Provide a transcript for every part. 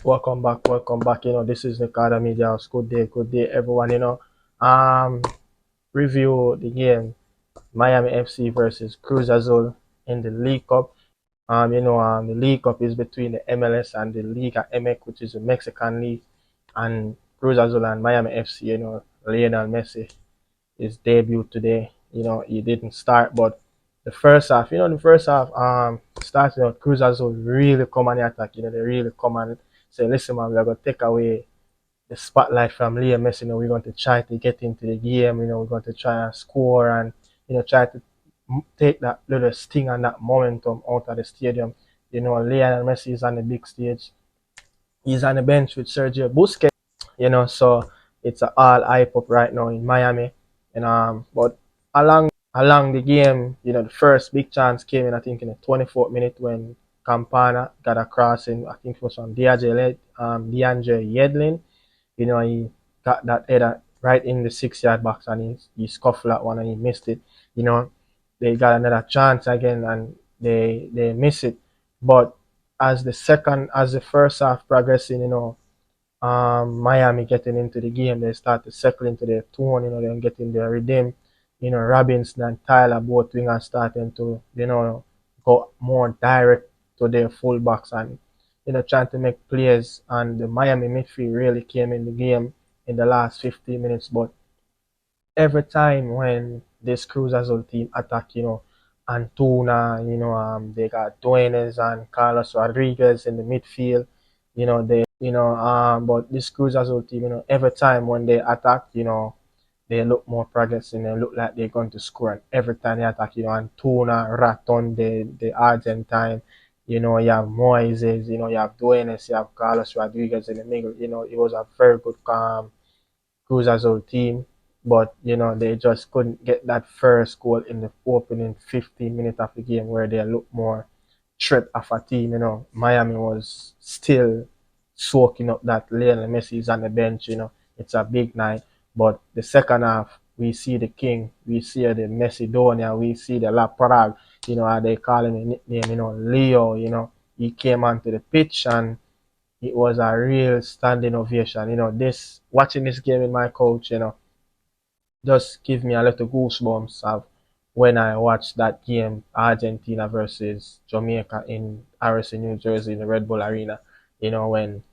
Welcome back. This is Nicardo Media House. Good day, everyone. Um, review the game Miami FC versus Cruz Azul in the League Cup. The League Cup is between the MLS and the Liga MX, which is the Mexican league, and Cruz Azul and Miami FC. Lionel Messi his debut today. He didn't start, but the first half, starting out, Cruz Azul really come on the attack. They really come and say, listen, man, we're going to take away the spotlight from Leo Messi. We're going to try to get into the game. We're going to try and score and, try to take that little sting and that momentum out of the stadium. Lionel Messi is on the big stage. He's on the bench with Sergio Busquets, so it's all hype up right now in Miami. But along the game, the first big chance came in, I think, in the 24th minute when Campana got a crossing. I think it was from DeAndre Yedlin. He got that header right in the 6 yard box and he scuffled that one and he missed it. You know, they got another chance again and they miss it. But as the first half progressing, Miami getting into the game, they start to settle into their tone, they're getting their rhythm. Robinson and Tyler both wingers starting to, go more direct to their fullbacks and, trying to make plays. And the Miami midfield really came in the game in the last 15 minutes. But every time when this Cruz Azul team attack, Antuna, they got Duenes and Carlos Rodriguez in the midfield. But this Cruz Azul team, every time when they attack, they look more progressive. They look like they're going to score. And every time they attack, Antuna, Raton, the Argentine, you have Moises, you have Duenes, you have Carlos Rodriguez in the middle. It was a very good Cruz Azul team, but they just couldn't get that first goal in the opening 15 minutes of the game where they looked more threat of a team. Miami was still soaking up that Lionel Messi is on the bench. It's a big night, but the second half we see the king, we see the Macedonia, we see the La Prague. How they call him a nickname. Leo. He came onto the pitch and it was a real standing ovation. This watching this game with my coach, just give me a little goosebumps of when I watched that game, Argentina versus Jamaica in Harrison, New Jersey, in the Red Bull Arena. When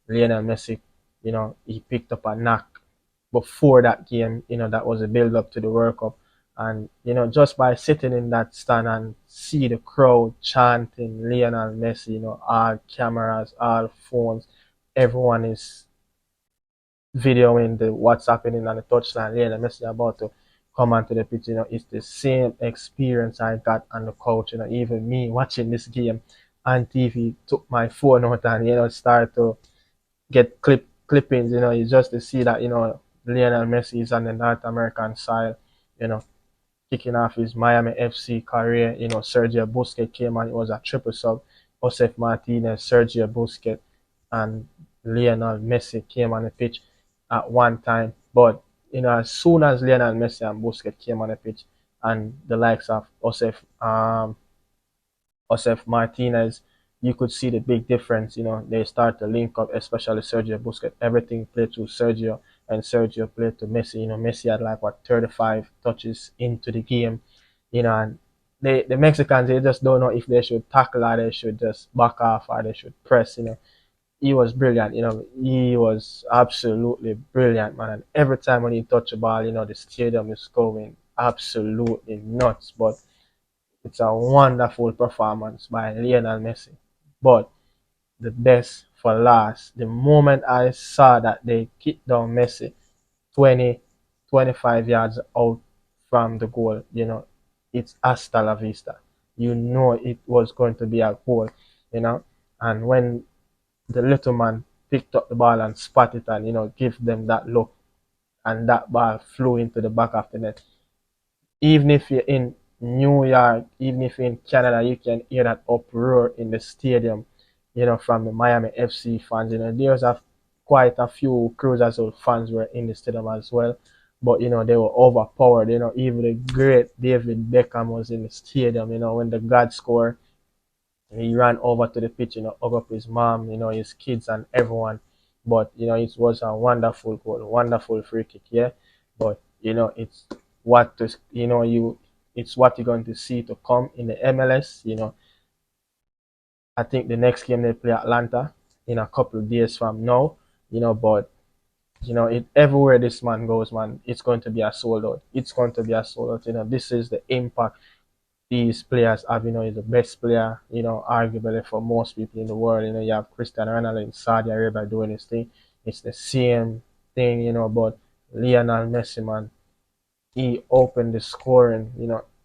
Lionel Messi, he picked up a knock before that game. That was a build up to the World Cup. And, just by sitting in that stand and see the crowd chanting Lionel Messi, all cameras, all phones, everyone is videoing what's happening on the touchline. Lionel Messi about to come onto the pitch. It's the same experience I got on the couch. Even me watching this game on TV, took my phone out and, started to get clippings. You just to see that, Lionel Messi is on the North American side, you know, kicking off his Miami FC career. Sergio Busquets came and it was a triple sub. Josef Martinez, Sergio Busquets, and Lionel Messi came on the pitch at one time. But as soon as Lionel Messi and Busquets came on the pitch, and the likes of Josef Martinez, you could see the big difference. They start to link up, especially Sergio Busquets. Everything played through Sergio, and Sergio played to Messi. Messi had like 35 touches into the game. And the Mexicans, they just don't know if they should tackle or they should just back off or they should press. He was brilliant. He was absolutely brilliant, man. And every time when he touched the ball, the stadium is going absolutely nuts. But it's a wonderful performance by Lionel Messi. But the best for last, the moment I saw that they kicked down Messi 20, 25 yards out from the goal, it's hasta la vista. It was going to be a goal, and when the little man picked up the ball and spot it and, give them that look and that ball flew into the back of the net. Even if you're in New York, even if you're in Canada, you can hear that uproar in the stadium, from the Miami FC fans. There's quite a few Cruz Azul fans were in the stadium as well. But, they were overpowered. Even the great David Beckham was in the stadium, when the God scored. He ran over to the pitch, hug up his mom, his kids and everyone. But it was a wonderful goal, wonderful free kick, yeah. But what to you it's what you're going to see to come in the MLS. I think the next game they play Atlanta in a couple of days from now. But everywhere this man goes, man, it's going to be a sold out. It's going to be a sold out. This is the impact these players have. Is the best player, arguably for most people in the world. You have Cristiano Ronaldo in Saudi Arabia doing his thing. It's the same thing, but Lionel Messi, man, he opened the scoring,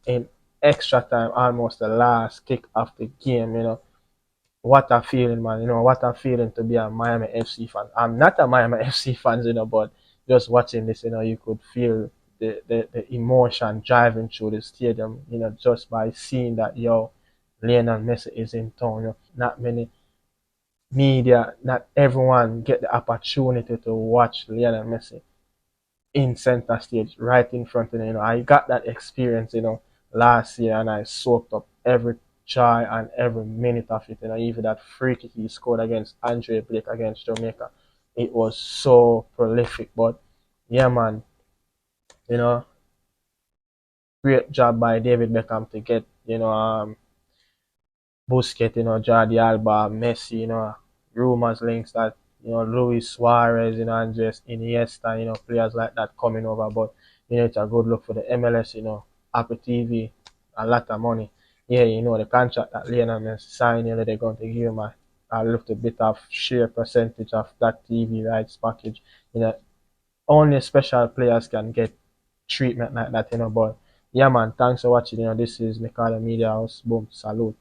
in extra time, almost the last kick of the game. What a feeling, man. What a feeling to be a Miami FC fan. I'm not a Miami FC fan, but just watching this, you could feel the emotion driving through the stadium, just by seeing that, Lionel Messi is in town. Not many media, not everyone get the opportunity to watch Lionel Messi in center stage, right in front of you. I got that experience, last year, and I soaked up every joy and every minute of it. Even that free kick he scored against Andre Blake against Jamaica, it was so prolific. But yeah, man, you know, great job by David Beckham to get Busquets, Jordi Alba, Messi, rumors links that Luis Suarez, Andres Iniesta, players like that coming over. But it's a good look for the MLS, Apple TV, a lot of money. Yeah, the contract that Lionel Messi signed, they're going to give him a little bit of share percentage of that TV rights package. Only special players can get treatment like that. But yeah, man, thanks for watching. This is Nicardo Media House. Boom, salute.